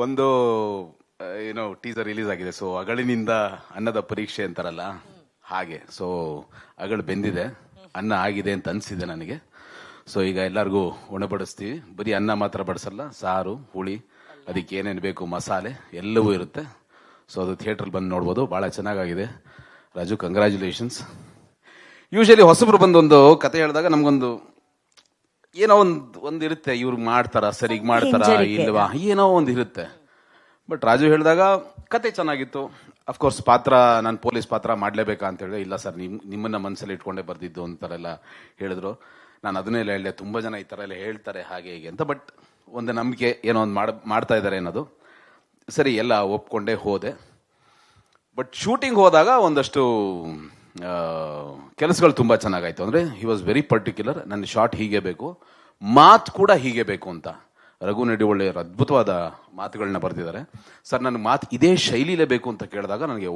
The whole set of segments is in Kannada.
ಒಂದು ಏನೋ ಟೀಸರ್ ರಿಲೀಸ್ ಆಗಿದೆ. ಸೊ ಅಗಳಿನಿಂದ ಅನ್ನದ ಪರೀಕ್ಷೆ ಅಂತಾರಲ್ಲ ಹಾಗೆ. ಸೊ ಅಗಳು ಬೆಂದಿದೆ, ಅನ್ನ ಆಗಿದೆ ಅಂತ ಅನ್ಸಿದೆ ನನಗೆ. ಸೊ ಈಗ ಎಲ್ಲರಿಗೂ ಉಣಬಡಿಸ್ತೀವಿ. ಬರೀ ಅನ್ನ ಮಾತ್ರ ಬಡಿಸಲ್ಲ, ಸಾರು, ಹುಳಿ, ಅದಕ್ಕೆ ಏನೇನು ಬೇಕು ಮಸಾಲೆ ಎಲ್ಲವೂ ಇರುತ್ತೆ. ಸೊ ಅದು ಥಿಯೇಟ್ರಲ್ಲಿ ಬಂದು ನೋಡ್ಬೋದು. ಬಹಳ ಚೆನ್ನಾಗಿದೆ. ರಾಜು, ಕಂಗ್ರ್ಯಾಚುಲೇಷನ್ಸ್. ಯೂಶಲಿ ಹೊಸಬ್ರು ಬಂದೊಂದು ಕತೆ ಹೇಳಿದಾಗ ನಮ್ಗೊಂದು ಏನೋ ಒಂದು ಇರುತ್ತೆ, ಇವ್ರು ಮಾಡ್ತಾರ ಸರಿಗ್ ಮಾಡ್ತಾರ ಇಲ್ವಾ, ಏನೋ ಒಂದು ಇರುತ್ತೆ. ಬಟ್ ರಾಜು ಹೇಳಿದಾಗ ಕತೆ ಚೆನ್ನಾಗಿತ್ತು. ಅಫ್ಕೋರ್ಸ್ ಪಾತ್ರ, ನಾನು ಪೊಲೀಸ್ ಪಾತ್ರ ಮಾಡ್ಲೇಬೇಕಾ ಅಂತ ಹೇಳಿದೆ. ಇಲ್ಲ ಸರ್, ನಿಮ್ಮನ್ನ ಮನಸ್ಸಲ್ಲಿ ಇಟ್ಕೊಂಡೇ ಬರ್ದಿದ್ದು ಅಂತಾರೆಲ್ಲ ಹೇಳಿದ್ರು. ನಾನು ಅದನ್ನೆಲ್ಲ ಹೇಳಿದೆ, ತುಂಬಾ ಜನ ಈ ತರ ಎಲ್ಲ ಹೇಳ್ತಾರೆ ಹಾಗೆ ಹೀಗೆ ಅಂತ. ಬಟ್ ಒಂದು ನಂಬಿಕೆ, ಏನೋ ಒಂದು ಮಾಡ್ತಾ ಇದ್ದಾರೆ ಅನ್ನೋದು ಸರಿ, ಎಲ್ಲ ಒಪ್ಕೊಂಡೇ ಹೋದೆ. ಬಟ್ ಶೂಟಿಂಗ್ ಹೋದಾಗ ಒಂದಷ್ಟು ಕೆಲಸಗಳು ತುಂಬಾ ಚೆನ್ನಾಗಾಯ್ತು. ಅಂದ್ರೆ ಹಿ ವಾಸ್ ವೆರಿ ಪರ್ಟಿಕ್ಯುಲರ್. ನನ್ನ ಶಾರ್ಟ್ ಹೀಗೆ ಬೇಕು, ಮಾತು ಕೂಡ ಹೀಗೆ ಬೇಕು ಅಂತ. ರಘು ನಡಿವಳ್ಳೆಯವರು ಅದ್ಭುತವಾದ ಮಾತುಗಳನ್ನ ಬರೆದಿದ್ದಾರೆ. ಸರ್, ನನ್ನ ಮಾತು ಇದೇ ಶೈಲಿಲೇ ಬೇಕು ಅಂತ ಕೇಳಿದಾಗ ನನಗೆ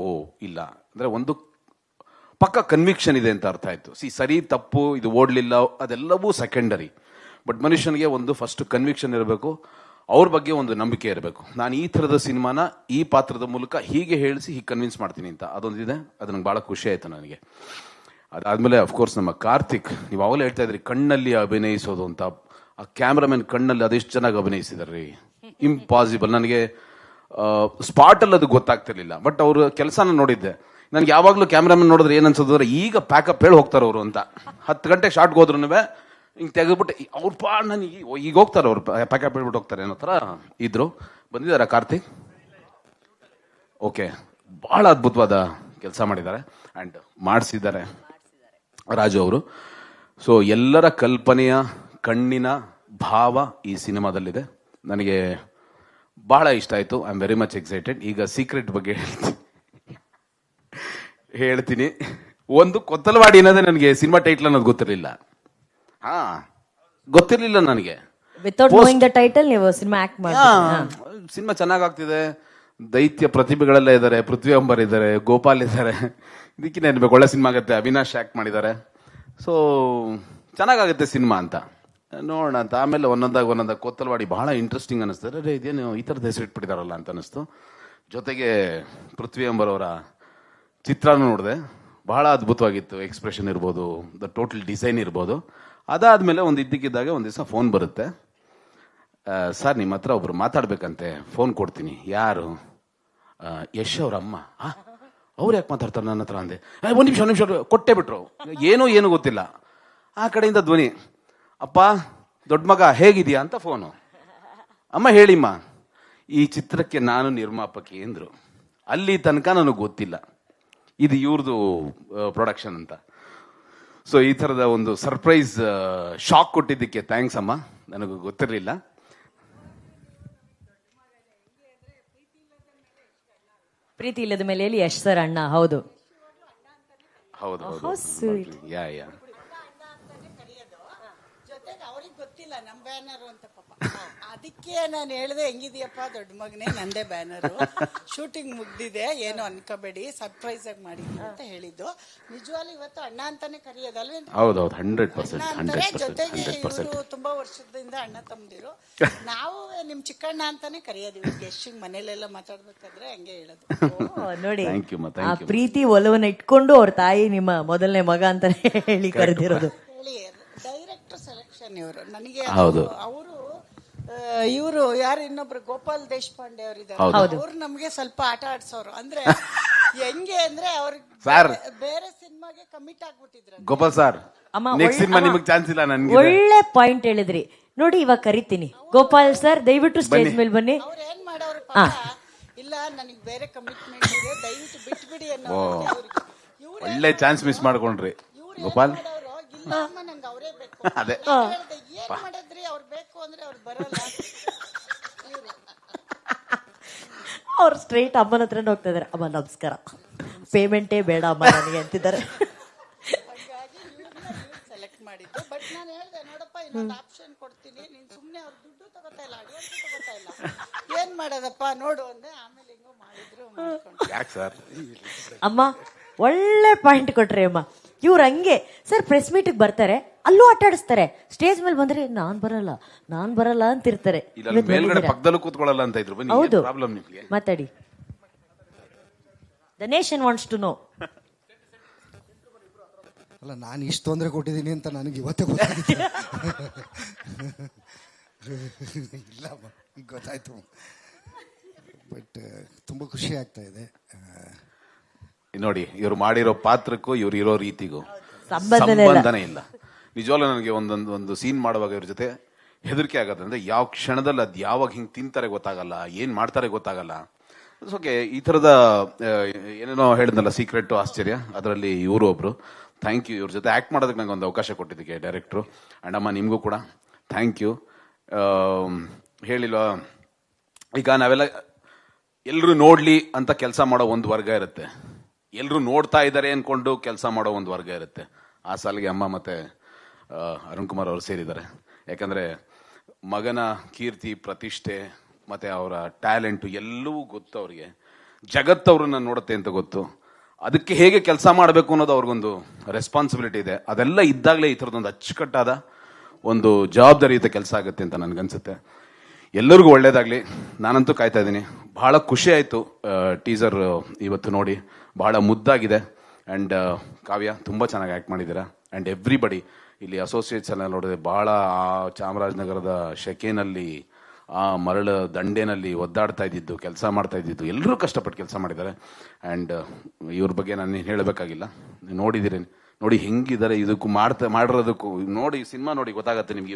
ಇಲ್ಲ ಅಂದ್ರೆ ಒಂದು ಪಕ್ಕ ಕನ್ವಿಕ್ಷನ್ ಇದೆ ಅಂತ ಅರ್ಥ ಆಯ್ತು. ಸರಿ ತಪ್ಪು, ಇದು ಓಡ್ಲಿಲ್ಲ, ಅದೆಲ್ಲವೂ ಸೆಕೆಂಡರಿ. ಬಟ್ ಮನುಷ್ಯನಿಗೆ ಒಂದು ಫಸ್ಟ್ ಕನ್ವಿಕ್ಷನ್ ಇರಬೇಕು, ಅವ್ರ ಬಗ್ಗೆ ಒಂದು ನಂಬಿಕೆ ಇರಬೇಕು. ನಾನು ಈ ಥರದ ಸಿನಿಮಾನ ಈ ಪಾತ್ರದ ಮೂಲಕ ಹೀಗೆ ಹೇಳಿಸಿ ಹೀಗೆ ಕನ್ವಿನ್ಸ್ ಮಾಡ್ತೀನಿ ಅಂತ ಅದೊಂದಿದೆ. ಅದು ನಂಗೆ ಭಾಳ ಖುಷಿ ಆಯಿತು ನನಗೆ. ಅದಾದಮೇಲೆ ಅಫ್ಕೋರ್ಸ್ ನಮ್ಮ ಕಾರ್ತಿಕ್, ನೀವು ಅವಾಗಲೇ ಹೇಳ್ತಾ ಇದ್ರಿ ಕಣ್ಣಲ್ಲಿ ಅಭಿನಯಿಸೋದು ಅಂತ. ಆ ಕ್ಯಾಮ್ರಾಮನ್ ಕಣ್ಣಲ್ಲಿ ಅದೆಷ್ಟು ಚೆನ್ನಾಗಿ ಅಭಿನಯಿಸಿದಾರೆ ರೀ, ಇಂಪಾಸಿಬಲ್. ನನಗೆ ಸ್ಪಾಟಲ್ಲಿ ಅದು ಗೊತ್ತಾಗ್ತಿರ್ಲಿಲ್ಲ. ಬಟ್ ಅವ್ರ ಕೆಲಸನ ನೋಡಿದ್ದೆ. ನನಗೆ ಯಾವಾಗಲೂ ಕ್ಯಾಮ್ರಾಮನ್ ನೋಡಿದ್ರೆ ಏನು ಅನ್ಸೋದ್ರೆ, ಈಗ ಪ್ಯಾಕಪ್ ಹೇಳಿ ಹೋಗ್ತಾರೆ ಅವರು ಅಂತ. 10 ಗಂಟೆಗೆ ಶಾರ್ಟ್ಗೆ ಹೋದ್ರು ಹಿಂಗೆ ತೆಗೆದ್ಬಿಟ್ಟು ಅವ್ರ ನನಗೆ ಈಗ ಹೋಗ್ತಾರೆ, ಅವ್ರು ಪ್ಯಾಕಪ್ ಹೇಳ್ಬಿಟ್ಟು ಹೋಗ್ತಾರೆ ಅನ್ನೋ ಥರ ಇದ್ರು. ಬಂದಿದ್ದಾರೆ ಕಾರ್ತಿಕ್. ಓಕೆ, ಬಹಳ ಅದ್ಭುತವಾದ ಕೆಲಸ ಮಾಡಿದ್ದಾರೆ ಆ್ಯಂಡ್ ಮಾಡಿಸಿದ್ದಾರೆ ರಾಜು ಅವರು. ಸೊ ಎಲ್ಲರ ಕಲ್ಪನೆಯ ಕಣ್ಣಿನ ಭಾವ ಈ ಸಿನಿಮಾದಲ್ಲಿದೆ. ನನಗೆ ಬಹಳ ಇಷ್ಟ ಆಯಿತು. I am very much excited. ಈಗ ಸೀಕ್ರೆಟ್ ಬಗ್ಗೆ ಹೇಳ್ತೀನಿ. ಒಂದು ಕೊತ್ತಲವಾಡಿ ಅನ್ನೋದೇ ನನಗೆ ಸಿನಿಮಾ ಟೈಟ್ಲ್ ಅನ್ನೋದು ಗೊತ್ತಿರಲಿಲ್ಲ. ಗೊತ್ತಿರ್ಲಿಲ್ಲ ನನಗೆ. ವಿತೌಟ್ ನೋಯಿಂಗ್ ದ ಟೈಟಲ್ ನೀವು ಸಿನಿಮಾ ಆಕ್ಟ್ ಮಾಡಿ. ಸಿನಿಮಾ ಚೆನ್ನಾಗಾಗ್ತಿದೆ, ದೈತ್ಯ ಪ್ರತಿಭೆಗಳೆಲ್ಲ ಇದ್ದಾರೆ, ಪೃಥ್ವಿ ಅಂಬರ್ ಇದ್ದಾರೆ, ಗೋಪಾಲ್ ಇದ್ದಾರೆ. ಇದಕ್ಕೆ ನೆನ್ಬೇಕು, ಒಳ್ಳೆ ಸಿನಿಮಾ ಆಗುತ್ತೆ. ಅವಿನಾಶ್ ಆಕ್ಟ್ ಮಾಡಿದ್ದಾರೆ. ಸೊ ಚೆನ್ನಾಗಾಗುತ್ತೆ ಸಿನಿಮಾ ಅಂತ ನೋಡೋಣ ಅಂತ. ಆಮೇಲೆ ಒಂದೊಂದಾಗ ಕೊತ್ತಲವಾಡಿ ಬಹಳ ಇಂಟ್ರೆಸ್ಟಿಂಗ್ ಅನಿಸ್ತದೆ. ಅರೆ ಇದೇನು ಈ ಥರದ ಹೆಸರು ಇಟ್ಬಿಟ್ಟಿದಾರಲ್ಲ ಅಂತ ಅನಿಸ್ತು. ಜೊತೆಗೆ ಪೃಥ್ವಿ ಅಂಬರ್ ಅವರ ಚಿತ್ರನೂ ನೋಡಿದೆ, ಬಹಳ ಅದ್ಭುತವಾಗಿತ್ತು. ಎಕ್ಸ್ಪ್ರೆಷನ್ ಇರ್ಬೋದು, ದ ಟೋಟಲ್ ಡಿಸೈನ್ ಇರ್ಬೋದು. ಅದಾದ್ಮೇಲೆ ಒಂದು ಇದ್ದಕ್ಕಿದ್ದಾಗ ಒಂದು ದಿವಸ ಫೋನ್ ಬರುತ್ತೆ. ಸರ್, ನಿಮ್ಮ ಹತ್ರ ಒಬ್ರು ಮಾತಾಡ್ಬೇಕಂತೆ, ಫೋನ್ ಕೊಡ್ತೀನಿ. ಯಾರು? ಯಶ್ ಅವ್ರ ಅಮ್ಮ. ಅವ್ರು ಯಾಕೆ ಮಾತಾಡ್ತಾರೆ ನನ್ನ ಹತ್ರ ಅಂದೆ. ಒಂದು ನಿಮಿಷ ಕೊಟ್ಟೆ ಬಿಟ್ರು. ಏನು ಗೊತ್ತಿಲ್ಲ. ಆ ಕಡೆಯಿಂದ ಧ್ವನಿ, ಅಪ್ಪ ದೊಡ್ಡ ಮಗ ಹೇಗಿದೆಯಾ ಅಂತ ಫೋನು. ಅಮ್ಮ ಹೇಳಿಮ್ಮ, ಈ ಚಿತ್ರಕ್ಕೆ ನಾನು ನಿರ್ಮಾಪಕಿ ಎಂದ್ರು. ಅಲ್ಲಿ ತನಕ ನನಗೆ ಗೊತ್ತಿಲ್ಲ ಇದು ಇವ್ರದ್ದು ಪ್ರೊಡಕ್ಷನ್ ಅಂತ. ಸೊ ಈ ಥರದ ಒಂದು ಸರ್ಪ್ರೈಸ್ ಶಾಕ್ ಕೊಟ್ಟಿದ್ದಕ್ಕೆ ಥ್ಯಾಂಕ್ಸ್ ಅಮ್ಮ, ನನಗೂ ಗೊತ್ತಿರಲಿಲ್ಲ. ಪ್ರೀತಿ ಇಲ್ಲದ ಮೇಲೆ ಹೇಳಿ ಯಶ್ ಸರ್ ಅಣ್ಣ. ಹೌದು ಯಾ ಜೊತೆಗೆ ಅವ್ರಿಗೆ ಗೊತ್ತಿಲ್ಲ ನಮ್ ಬ್ಯಾನರ್ ಅಂತ ಪಾಪ. ಅದಕ್ಕೆ ನಾನು ಹೇಳಿದೆ, ಹೆಂಗಿದ್ಯಪ್ಪ ದೊಡ್ಡ ಮಗನೇ, ನಂದೇ ಬ್ಯಾನರು, ಶೂಟಿಂಗ್ ಮುಗ್ದಿದೆ, ಏನು ಅನ್ಕೋಬೇಡಿ, ಸರ್ಪ್ರೈಸ್ ಆಗಿ ಮಾಡಿದ್ವಿ ಅಂತ ಹೇಳಿದ್ದು. ನಿಜವಾಗ್ಲೂ ಇವತ್ತು ಅಣ್ಣ ಅಂತಾನೆ ಕರೆಯೋದಲ್ವೇನ್ರಿ? ಹೌದೌದು, 100%. ಜೊತೆಗೆ ಇವರು ತುಂಬಾ ವರ್ಷದಿಂದ ಅಣ್ಣ ತಮ್ಮದಿರು. ನಾವು ನಿಮ್ ಚಿಕ್ಕಣ್ಣ ಅಂತಾನೆ ಕರೆಯೋದು. ಗೆಸ್ಟಿಂಗ್ ಮನೇಲೆಲ್ಲ ಮಾತಾಡ್ಬೇಕಾದ್ರೆ ಹಂಗೆ ಹೇಳೋದು. ನೋಡಿ, ಆ ಪ್ರೀತಿ ಒಲವನ್ನ ಇಟ್ಕೊಂಡು ಅವ್ರ ತಾಯಿ ನಿಮ್ಮ ಮೊದಲನೇ ಮಗ ಅಂತಾನೆ ಹೇಳಿ ಕರೆದಿರೋದು. ಹೇಳಿ ಡೈರೆಕ್ಟರ್ ಸೆಲೆಕ್ಷನ್ ಇವರು ನನಗೆ. ಹೌದು. ಅವರು ಇವರು ಯಾರು ಇನ್ನೊಬ್ರು ಗೋಪಾಲ್ ದೇಶಪಾಂಡೆ ಅವರಿದ್ದಾರೆ, ಅವ್ರು ನಮ್ಗೆ ಸ್ವಲ್ಪ ಆಟ ಆಡ್ಸೋರು. ಅಂದ್ರೆ ಹೆಂಗೆ ಅಂದ್ರೆ ಅವ್ರಿಗೆ ಬೇರೆ ಸಿನಿಮಾಗೆ ಕಮಿಟ್ ಆಗ್ಬಿಟ್ಟಿದ್ರು. ಗೋಪಾಲ್ ಸರ್, ನೆಕ್ಸ್ಟ್ ಸಿನಿಮಾ ನಿಮಗೆ ಚಾನ್ಸ್ ಇಲ್ಲ. ನನಗೆ ಒಳ್ಳೆ ಪಾಯಿಂಟ್ ಹೇಳಿದ್ರಿ ನೋಡಿ. ಇವಾಗ ಕರಿತೀನಿ, ಗೋಪಾಲ್ ಸರ್ ದಯವಿಟ್ಟು ಸ್ಟೇಜ್ ಮೇಲೆ ಬನ್ನಿ. ಅವ್ರು ಏನ್ ಮಾಡೋರು ಪಾಪ, ಇಲ್ಲ ನನಗೆ ಬೇರೆ ಕಮಿಟ್ಮೆಂಟ್ ಇದೆ, ದಯವಿಟ್ಟು ಬಿಟ್ಬಿಡಿ ಅನ್ನೋ. ಒಳ್ಳೆ ಚಾನ್ಸ್ ಮಿಸ್ ಮಾಡ್ಕೊಂಡ್ರಿ ಗೋಪಾಲ್. ಇಲ್ಲ ಅಮ್ಮ, ನಂಗೆ ಅವರೇ ಬೇಕು. ಅದೇ ಏನ್ ಮಾಡಿದ್ರಿ, ಅವ್ರು ಬೇಕು ಅಂದ್ರೆ ಅವ್ರು ಬರಲ್ಲ. ಅವ್ರು ಸ್ಟ್ರೈಟ್ ಅಮ್ಮನ ಹತ್ರನೇ ಹೋಗ್ತಾ ಇದಾರೆ. ಅಮ್ಮ ನಮಸ್ಕಾರ, ಪೇಮೆಂಟೇ ಬೇಡ ಅಮ್ಮ ನನಗೆ ಅಂತಿದ್ದಾರೆ. ಹಾಗಾಗಿ ಸೆಲೆಕ್ಟ್ ಮಾಡಿದ್ದು. ಬಟ್ ನಾನು ಹೇಳ್ದೆ, ನೋಡಪ್ಪ ಇನ್ನೊಂದು ಆಪ್ಷನ್ ಕೊಡ್ತೀನಿ, ನೀನ್ ಸುಮ್ನೆ ಅವ್ರ ದುಡ್ಡು ತಗೋತಾ ಇಲ್ಲ, ಅಡ್ವಾನ್ಸ್ ತಗೋತಾ ಇಲ್ಲ, ಏನ್ ಮಾಡೋದಪ್ಪ ನೋಡು ಅಂದೆ. ಆಮೇಲೆ ಹಿಂಗೋ ಮಾಡಿದ್ರು. ಯಾಕೆ ಸರ್? ಅಮ್ಮ ಒಳ್ಳೆ ಪಾಯಿಂಟ್ ಕೊಟ್ರಿ ಅಮ್ಮ. ಇವ್ರು ಹಂಗೆ ಸರ್ ಪ್ರೆಸ್ ಮೀಟಿಗೆ ಬರ್ತಾರೆ, ಅಲ್ಲೂ ಆಟ ಆಡಿಸ್ತಾರೆ. ಸ್ಟೇಜ್ ಮೇಲೆ ಬಂದ್ರೆ ನಾನ್ ಬರಲ್ಲ ಅಂತಿರ್ತಾರೆ. ಇಲ್ಲ ಅಲ್ಲಿ ಮೇಲ್ಗಡೆ ಪಕ್ಕದಲ್ಲೂ ಕೂತ್ಕೊಳ್ಳಲ್ಲ ಅಂತ ಇದ್ರು. ಬನ್ನಿ, ಹೌದು, ಪ್ರಾಬ್ಲಮ್ ನಿಮ್ಗೆ? ಮಾತಾಡಿ. The nation wants to know. ಅಲ್ಲ, ನಾನು ಇಷ್ಟು ತೊಂದರೆ ಕೊಟ್ಟಿದ್ದೀನಿ ಅಂತ ನನಗೆ ಇವತ್ತೇ ಗೊತ್ತಾಗಿದೆ. ಇಲ್ಲ, ಈಗ ಗೊತ್ತಾಯ್ತು. ಬಟ್ ತುಂಬ ಖುಷಿ ಆಗ್ತಾ ಇದೆ. ನೋಡಿ, ಇವ್ರು ಮಾಡಿರೋ ಪಾತ್ರಕ್ಕೂ ಇವ್ರು ಇರೋ ರೀತಿಗೂ ಸಂಬಂಧನೇ ಇಲ್ಲ. ನಿಜವಾಗ್ಲೂ ನನಗೆ ಒಂದು ಸೀನ್ ಮಾಡುವಾಗ ಇವ್ರ ಜೊತೆ ಹೆದರಿಕೆ ಆಗತ್ತೆ. ಅಂದ್ರೆ ಯಾವ ಕ್ಷಣದಲ್ಲಿ ಅದ್ ಯಾವಾಗ ಹಿಂಗ್ ತಿಂತಾರೆ ಗೊತ್ತಾಗಲ್ಲ, ಏನ್ ಮಾಡ್ತಾರೆ ಗೊತ್ತಾಗಲ್ಲ. ಓಕೆ, ಈ ತರದ ಏನೇನೋ ಹೇಳಿದ್ನಲ್ಲ ಸೀಕ್ರೆಟ್ ಆಶ್ಚರ್ಯ, ಅದರಲ್ಲಿ ಇವರು ಒಬ್ರು. ಥ್ಯಾಂಕ್ ಯು, ಇವ್ರ ಜೊತೆ ಆಕ್ಟ್ ಮಾಡೋದಕ್ಕೆ ನಂಗೆ ಒಂದು ಅವಕಾಶ ಕೊಟ್ಟಿದ್ದಕ್ಕೆ ಡೈರೆಕ್ಟ್ರು. ಅಣ್ಣಮ್ಮ ನಿಮಗೂ ಕೂಡ ಥ್ಯಾಂಕ್ ಯು. ಹೇಳಿಲ್ವಾ, ಈಗ ನಾವೆಲ್ಲ ಎಲ್ಲರೂ ನೋಡ್ಲಿ ಅಂತ ಕೆಲಸ ಮಾಡೋ ಒಂದು ವರ್ಗ ಇರುತ್ತೆ, ಎಲ್ಲರೂ ನೋಡ್ತಾ ಇದ್ದಾರೆ ಅನ್ಕೊಂಡು ಕೆಲಸ ಮಾಡೋ ಒಂದು ವರ್ಗ ಇರುತ್ತೆ. ಆ ಸಾಲಿಗೆ ಅಮ್ಮ ಮತ್ತೆ ಅರುಣ್ ಕುಮಾರ್ ಅವರು ಸೇರಿದ್ದಾರೆ. ಯಾಕಂದ್ರೆ ಮಗನ ಕೀರ್ತಿ, ಪ್ರತಿಷ್ಠೆ ಮತ್ತೆ ಅವರ ಟ್ಯಾಲೆಂಟು ಎಲ್ಲವೂ ಗೊತ್ತು ಅವ್ರಿಗೆ. ಜಗತ್ತವ್ರನ್ನ ನೋಡುತ್ತೆ ಅಂತ ಗೊತ್ತು. ಅದಕ್ಕೆ ಹೇಗೆ ಕೆಲಸ ಮಾಡಬೇಕು ಅನ್ನೋದು ಅವ್ರಿಗೊಂದು ರೆಸ್ಪಾನ್ಸಿಬಿಲಿಟಿ ಇದೆ. ಅದೆಲ್ಲ ಇದ್ದಾಗಲೇ ಈ ಥರದೊಂದು ಅಚ್ಚುಕಟ್ಟಾದ ಒಂದು ಜವಾಬ್ದಾರಿಯುತ ಕೆಲಸ ಆಗುತ್ತೆ ಅಂತ ನನಗನ್ಸುತ್ತೆ. ಎಲ್ಲರಿಗೂ ಒಳ್ಳೇದಾಗ್ಲಿ. ನಾನಂತೂ ಕಾಯ್ತಾ ಇದ್ದೀನಿ. ಬಹಳ ಖುಷಿ ಆಯಿತು ಟೀಸರ್ ಇವತ್ತು ನೋಡಿ, ಬಹಳ ಮುದ್ದಾಗಿದೆ. ಆ್ಯಂಡ್ ಕಾವ್ಯ ತುಂಬ ಚೆನ್ನಾಗಿ ಆ್ಯಕ್ಟ್ ಮಾಡಿದ್ದೀರಾ. ಆ್ಯಂಡ್ ಎವ್ರಿಬಡಿ ಇಲ್ಲಿ ಅಸೋಸಿಯೇಟ್ಸ್ ಎಲ್ಲ ನೋಡಿದೆ, ಬಹಳ ಆ ಚಾಮರಾಜನಗರದ ಶೆಕೆನಲ್ಲಿ, ಆ ಮರಳು ದಂಡೆನಲ್ಲಿ ಒದ್ದಾಡ್ತಾ ಇದ್ದಿದ್ದು, ಕೆಲಸ ಮಾಡ್ತಾ ಇದ್ದಿದ್ದು, ಎಲ್ಲರೂ ಕಷ್ಟಪಟ್ಟು ಕೆಲಸ ಮಾಡಿದ್ದಾರೆ. ಆ್ಯಂಡ್ ಇವ್ರ ಬಗ್ಗೆ ನಾನು ಹೇಳಬೇಕಾಗಿಲ್ಲ, ನೋಡಿದ್ದೀರಿ. ನೋಡಿ ಹೆಂಗಿದ್ದಾರೆ, ಇದಕ್ಕೂ ಮಾಡಿರೋದಕ್ಕೂ ನೋಡಿ, ಸಿನಿಮಾ ನೋಡಿ ಗೊತ್ತಾಗತ್ತೆ ನಿಮ್ಗೆ.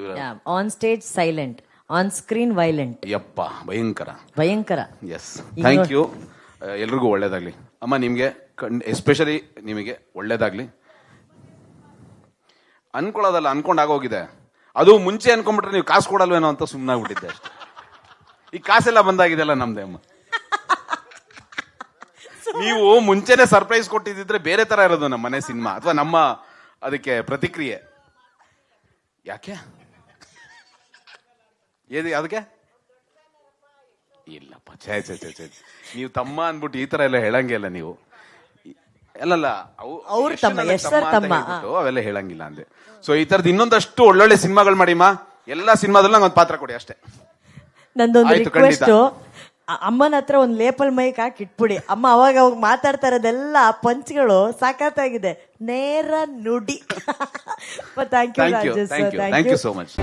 On stage silent, on screen violent. ಯಪ್ಪ, ಭಯಂಕರ. Yes, thank you. ಎಲ್ರಿಗೂ ಒಳ್ಳೇದಾಗ್ಲಿ. ಅಮ್ಮ ನಿಮ್ಗೆ ಎಸ್ಪೆಷಲಿ ನಿಮಗೆ ಒಳ್ಳೇದಾಗ್ಲಿ. ಅನ್ಕೊಳ್ಳೋದಲ್ಲ, ಅನ್ಕೊಂಡಾಗೋಗಿದೆ. ಅದು ಮುಂಚೆ ಅನ್ಕೊಂಡ್ಬಿಟ್ರೆ ನೀವು ಕಾಸು ಕೊಡಲ್ವೇನೋ ಅಂತ ಸುಮ್ಮನಾಗ್ಬಿಟ್ಟಿದ್ದೆ ಅಷ್ಟೇ. ಈ ಕಾಸೆಲ್ಲ ಬಂದಾಗಿದೆಲ್ಲ ನಮ್ದೇ ಅಮ್ಮ. ನೀವು ಮುಂಚೆನೆ ಸರ್ಪ್ರೈಸ್ ಕೊಟ್ಟಿದ್ರೆ ಬೇರೆ ತರ ಇರೋದು ನಮ್ಮ ಮನೆ ಸಿನಿಮಾ, ಅಥವಾ ನಮ್ಮ ಅದಕ್ಕೆ ಪ್ರತಿಕ್ರಿಯೆ. ಯಾಕೆ ಅದಕ್ಕೆ ಇಲ್ಲಪ್ಪ, ಛೇ, ನೀವು ತಮ್ಮ ಅನ್ಬಿಟ್ಟು ಈ ತರ ಎಲ್ಲ ಹೇಳಂಗಿಲ್ಲ ನೀವು. ಅಲ್ಲಲ್ಲ, ಅವೆಲ್ಲ ಹೇಳಂಗಿಲ್ಲ ಅಂದೆ. ಸೊ ಈ ತರದ್ ಇನ್ನೊಂದಷ್ಟು ಒಳ್ಳೊಳ್ಳೆ ಸಿನಿಮಾಗಳು ಮಾಡಿಮ್ಮ. ಎಲ್ಲಾ ಸಿನಿಮಾದಲ್ಲೂ ನಂಗೆ ಒಂದು ಪಾತ್ರ ಕೊಡಿ ಅಷ್ಟೇ. ನಂದೊಂದು ರಿಕ್ವೆಸ್ಟ್, ಅಮ್ಮನ ಹತ್ರ ಒಂದು ಲೇಪಲ್ ಮೈಕ್ ಹಾಕಿ ಇಟ್ಬಿಡಿ. ಅಮ್ಮ ಅವಾಗ ಮಾತಾಡ್ತಾ ಇರೋದೆಲ್ಲ ಪಂಚ್ಗಳು ಸಾಕಾಗಿದೆ, ನೇರ ನುಡಿ. Thank you thank you so much.